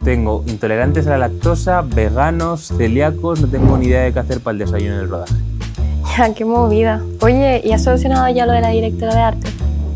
Tengo intolerantes a la lactosa, veganos, celíacos, no tengo ni idea de qué hacer para el desayuno en el rodaje. Ya, qué movida. Oye, ¿y has solucionado ya lo de la directora de arte?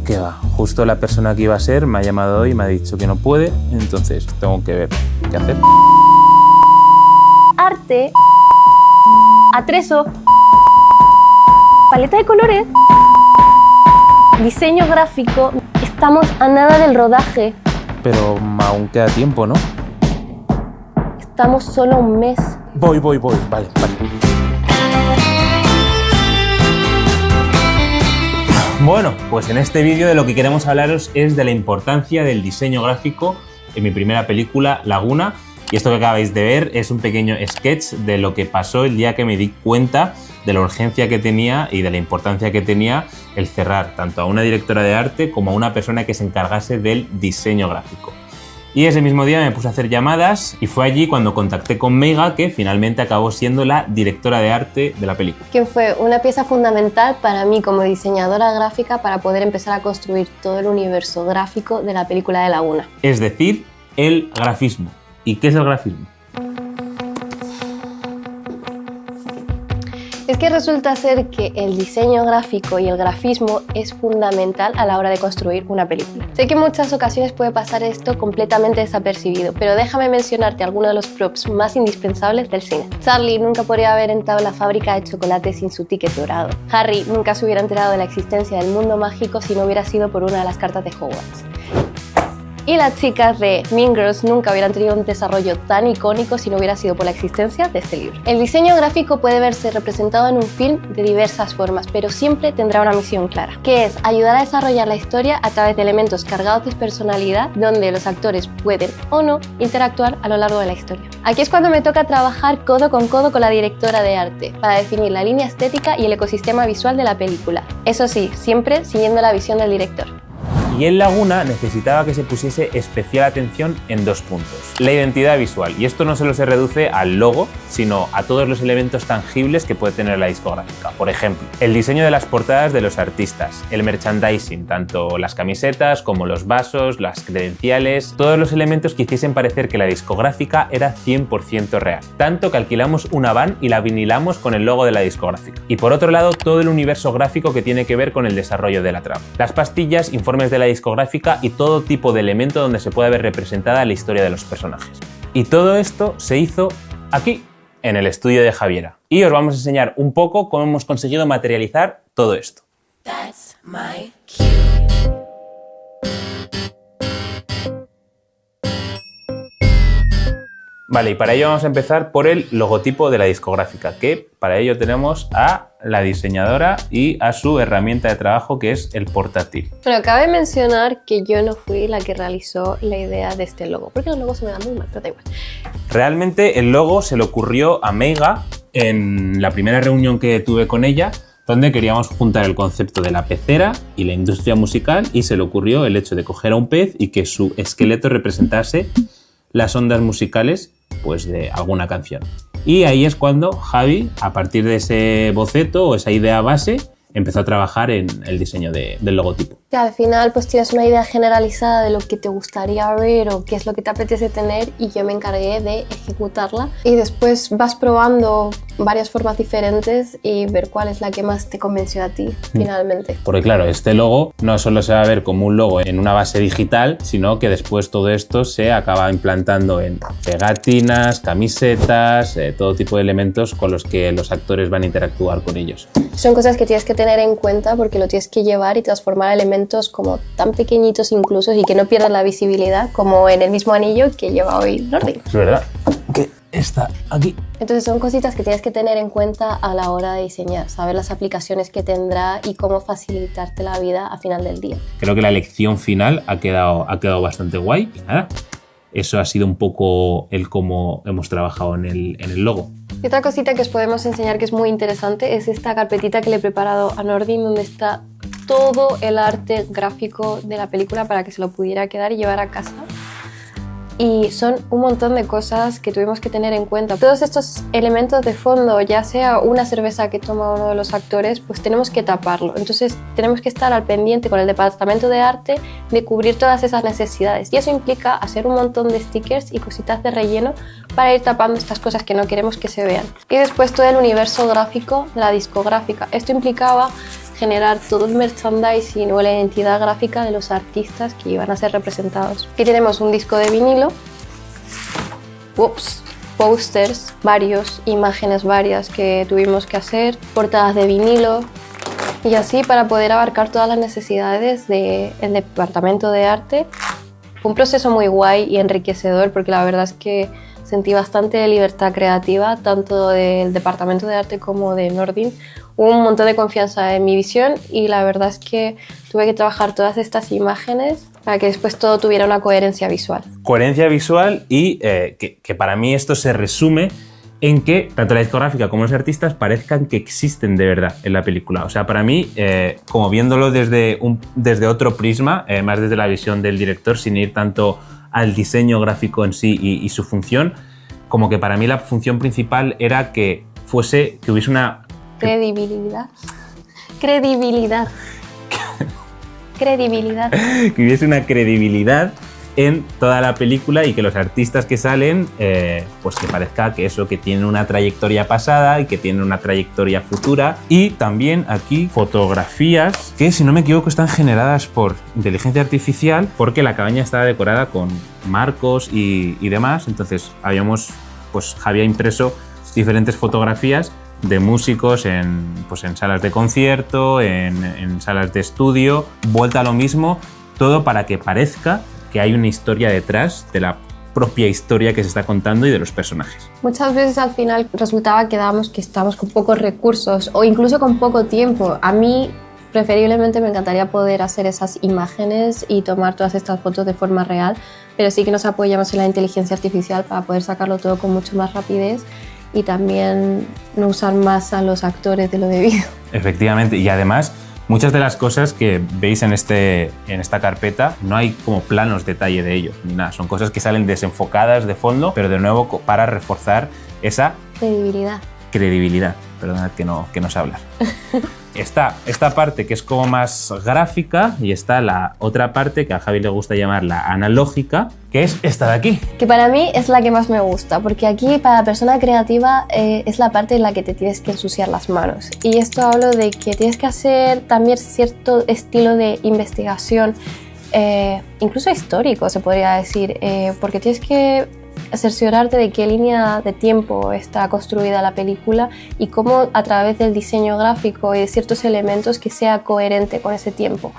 ¿Qué va? Justo la persona que iba a ser me ha llamado hoy y me ha dicho que no puede, entonces tengo que ver qué hacer. Arte, atrezo, paleta de colores, diseño gráfico. Estamos a nada del rodaje. Pero aún queda tiempo, ¿no? Estamos solo un mes. Voy, vale. Bueno, pues en este vídeo de lo que queremos hablaros es de la importancia del diseño gráfico en mi primera película, Laguna. Y esto que acabáis de ver es un pequeño sketch de lo que pasó el día que me di cuenta de la urgencia que tenía y de la importancia que tenía el cerrar tanto a una directora de arte como a una persona que se encargase del diseño gráfico. Y ese mismo día me puse a hacer llamadas y fue allí cuando contacté con Meiga, que finalmente acabó siendo la directora de arte de la película. Que fue una pieza fundamental para mí como diseñadora gráfica para poder empezar a construir todo el universo gráfico de la película de Laguna. Es decir, el grafismo. ¿Y qué es el grafismo? Es que resulta ser que el diseño gráfico y el grafismo es fundamental a la hora de construir una película. Sé que en muchas ocasiones puede pasar esto completamente desapercibido, pero déjame mencionarte algunos de los props más indispensables del cine. Charlie nunca podría haber entrado en la fábrica de chocolate sin su ticket dorado. Harry nunca se hubiera enterado de la existencia del mundo mágico si no hubiera sido por una de las cartas de Hogwarts. Y las chicas de Mean Girls nunca hubieran tenido un desarrollo tan icónico si no hubiera sido por la existencia de este libro. El diseño gráfico puede verse representado en un film de diversas formas, pero siempre tendrá una misión clara, que es ayudar a desarrollar la historia a través de elementos cargados de personalidad, donde los actores pueden o no interactuar a lo largo de la historia. Aquí es cuando me toca trabajar codo con la directora de arte, para definir la línea estética y el ecosistema visual de la película. Eso sí, siempre siguiendo la visión del director. Y en Laguna necesitaba que se pusiese especial atención en dos puntos. La identidad visual, y esto no solo se reduce al logo, sino a todos los elementos tangibles que puede tener la discográfica. Por ejemplo, el diseño de las portadas de los artistas, el merchandising, tanto las camisetas como los vasos, las credenciales, todos los elementos que hiciesen parecer que la discográfica era 100% real. Tanto que alquilamos una van y la vinilamos con el logo de la discográfica. Y por otro lado, todo el universo gráfico que tiene que ver con el desarrollo de la trama. Las pastillas, informes de la discográfica y todo tipo de elemento donde se pueda ver representada la historia de los personajes. Y todo esto se hizo aquí, en el estudio de Javiera. Y os vamos a enseñar un poco cómo hemos conseguido materializar todo esto. That's my cue. Vale, y para ello vamos a empezar por el logotipo de la discográfica, que para ello tenemos a la diseñadora y a su herramienta de trabajo, que es el portátil. Pero cabe mencionar que yo no fui la que realizó la idea de este logo, porque el logo se me da muy mal, pero da igual. Realmente el logo se le ocurrió a Meiga en la primera reunión que tuve con ella, donde queríamos juntar el concepto de la pecera y la industria musical, y se le ocurrió el hecho de coger a un pez y que su esqueleto representase las ondas musicales, pues, de alguna canción. Y ahí es cuando Javi, a partir de ese boceto o esa idea base, empezó a trabajar en el diseño del logotipo. Que al final pues tienes una idea generalizada de lo que te gustaría ver o qué es lo que te apetece tener, y yo me encargué de ejecutarla, y después vas probando varias formas diferentes y ver cuál es la que más te convenció a ti finalmente. Porque claro, este logo no solo se va a ver como un logo en una base digital, sino que después todo esto se acaba implantando en pegatinas, camisetas, todo tipo de elementos con los que los actores van a interactuar con ellos. Son cosas que tienes que tener en cuenta porque lo tienes que llevar y transformar elementos como tan pequeñitos incluso, y que no pierdan la visibilidad, como en el mismo anillo que lleva hoy Lordi. Es verdad que está aquí. Entonces son cositas que tienes que tener en cuenta a la hora de diseñar, saber las aplicaciones que tendrá y cómo facilitarte la vida a final del día. Creo que la elección final ha quedado bastante guay. Y nada, eso ha sido un poco el cómo hemos trabajado en el logo. Y otra cosita que os podemos enseñar que es muy interesante es esta carpetita que le he preparado a Nordin, donde está todo el arte gráfico de la película para que se lo pudiera quedar y llevar a casa. y son un montón de cosas que tuvimos que tener en cuenta. Todos estos elementos de fondo, ya sea una cerveza que toma uno de los actores, pues tenemos que taparlo. Entonces tenemos que estar al pendiente con el departamento de arte de cubrir todas esas necesidades, y eso implica hacer un montón de stickers y cositas de relleno para ir tapando estas cosas que no queremos que se vean. Y después todo el universo gráfico de la discográfica. Esto implicaba generar todo el merchandising o la identidad gráfica de los artistas que iban a ser representados. Aquí tenemos un disco de vinilo, pósters, imágenes varias que tuvimos que hacer, portadas de vinilo, y así para poder abarcar todas las necesidades del departamento de arte. Fue un proceso muy guay y enriquecedor, porque la verdad es que sentí bastante libertad creativa, tanto del departamento de arte como de Nordin. Hubo un montón de confianza en mi visión, y la verdad es que tuve que trabajar todas estas imágenes para que después todo tuviera una coherencia visual. Coherencia visual y que para mí esto se resume en que tanto la discográfica como los artistas parezcan que existen de verdad en la película. O sea, para mí, como viéndolo desde otro prisma, más desde la visión del director, sin ir tanto al diseño gráfico en sí y su función, como que para mí la función principal era que hubiese una... Credibilidad. Que hubiese una credibilidad en toda la película, y que los artistas que salen, pues que parezca que tienen una trayectoria pasada y que tienen una trayectoria futura. Y también aquí fotografías que, si no me equivoco, están generadas por inteligencia artificial, porque la cabaña estaba decorada con marcos y demás. Entonces había impreso diferentes fotografías de músicos en salas de concierto, en salas de estudio, vuelta a lo mismo, todo para que parezca que hay una historia detrás de la propia historia que se está contando y de los personajes. Muchas veces al final resultaba que estábamos con pocos recursos o incluso con poco tiempo. A mí preferiblemente me encantaría poder hacer esas imágenes y tomar todas estas fotos de forma real, pero sí que nos apoyamos en la inteligencia artificial para poder sacarlo todo con mucho más rapidez y también no usar más a los actores de lo debido. Efectivamente, y además muchas de las cosas que veis en esta carpeta no hay como planos detalle de ellos, ni nada. Son cosas que salen desenfocadas de fondo, pero de nuevo para reforzar esa credibilidad. Perdonad que no sé hablar. Está esta parte que es como más gráfica, y está la otra parte que a Javi le gusta llamar la analógica, que es esta de aquí. Que para mí es la que más me gusta, porque aquí para la persona creativa es la parte en la que te tienes que ensuciar las manos. Y esto hablo de que tienes que hacer también cierto estilo de investigación, incluso histórico se podría decir, porque tienes que cerciorarte de qué línea de tiempo está construida la película y cómo a través del diseño gráfico y de ciertos elementos que sea coherente con ese tiempo.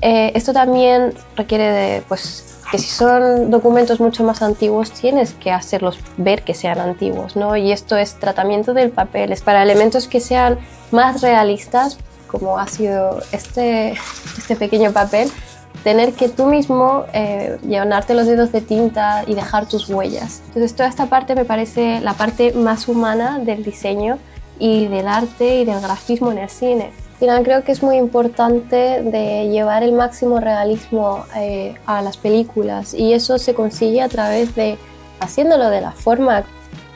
Esto también requiere de, que si son documentos mucho más antiguos tienes que hacerlos ver que sean antiguos, ¿no? Y esto es tratamiento del papel, es para elementos que sean más realistas, como ha sido este pequeño papel, tener que tú mismo llenarte los dedos de tinta y dejar tus huellas. Entonces toda esta parte me parece la parte más humana del diseño y del arte y del grafismo en el cine. Al final creo que es muy importante de llevar el máximo realismo a las películas, y eso se consigue a través de haciéndolo de la forma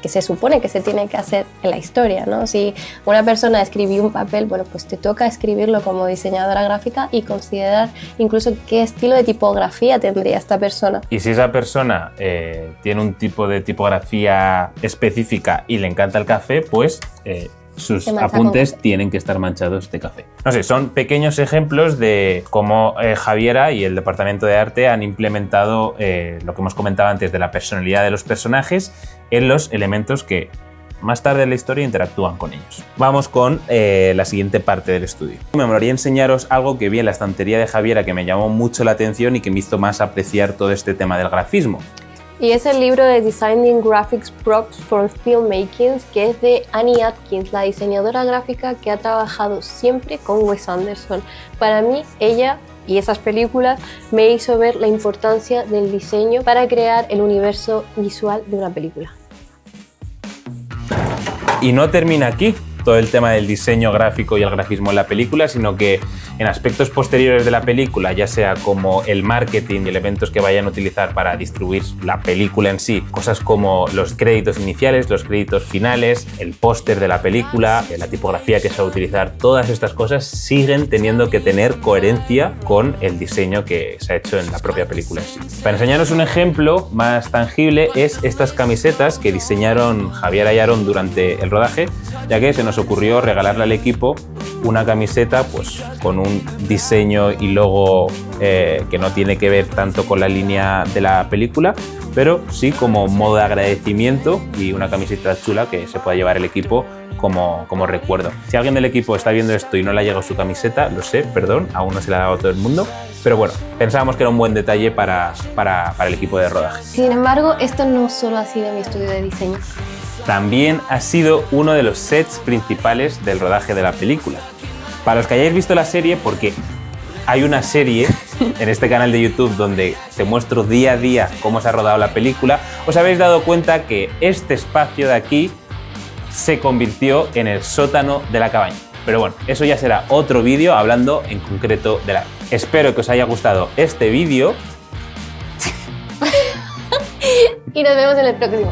que se supone que se tiene que hacer en la historia, ¿no? Si una persona escribió un papel, bueno, pues te toca escribirlo como diseñadora gráfica y considerar incluso qué estilo de tipografía tendría esta persona. Y si esa persona tiene un tipo de tipografía específica y le encanta el café, pues sus apuntes tienen que estar manchados de café. No sé, son pequeños ejemplos de cómo Javiera y el departamento de arte han implementado lo que hemos comentado antes de la personalidad de los personajes en los elementos que más tarde en la historia interactúan con ellos. Vamos con la siguiente parte del estudio. Me molaría enseñaros algo que vi en la estantería de Javiera que me llamó mucho la atención y que me hizo más apreciar todo este tema del grafismo. Y es el libro de Designing Graphics Props for Filmmaking, que es de Annie Atkins, la diseñadora gráfica que ha trabajado siempre con Wes Anderson. Para mí, ella y esas películas me hizo ver la importancia del diseño para crear el universo visual de una película. Y no termina aquí, todo el tema del diseño gráfico y el grafismo en la película, sino que en aspectos posteriores de la película, ya sea como el marketing y elementos que vayan a utilizar para distribuir la película en sí, cosas como los créditos iniciales, los créditos finales, el póster de la película, la tipografía que se va a utilizar, todas estas cosas siguen teniendo que tener coherencia con el diseño que se ha hecho en la propia película en sí. Para enseñaros un ejemplo más tangible es estas camisetas que diseñaron Javier Ayarón durante el rodaje, ya que se nos ocurrió regalarle al equipo una camiseta pues, con un diseño y logo que no tiene que ver tanto con la línea de la película, pero sí como modo de agradecimiento y una camiseta chula que se pueda llevar el equipo como recuerdo. Si alguien del equipo está viendo esto y no le ha llegado su camiseta, lo sé, perdón, aún no se la ha dado a todo el mundo, pero bueno, pensábamos que era un buen detalle para el equipo de rodaje. Sin embargo, esto no solo ha sido mi estudio de diseño. También ha sido uno de los sets principales del rodaje de la película. Para los que hayáis visto la serie, porque hay una serie en este canal de YouTube donde te muestro día a día cómo se ha rodado la película, os habéis dado cuenta que este espacio de aquí se convirtió en el sótano de la cabaña. Pero bueno, eso ya será otro vídeo hablando en concreto de la... Espero que os haya gustado este vídeo. Y nos vemos en el próximo.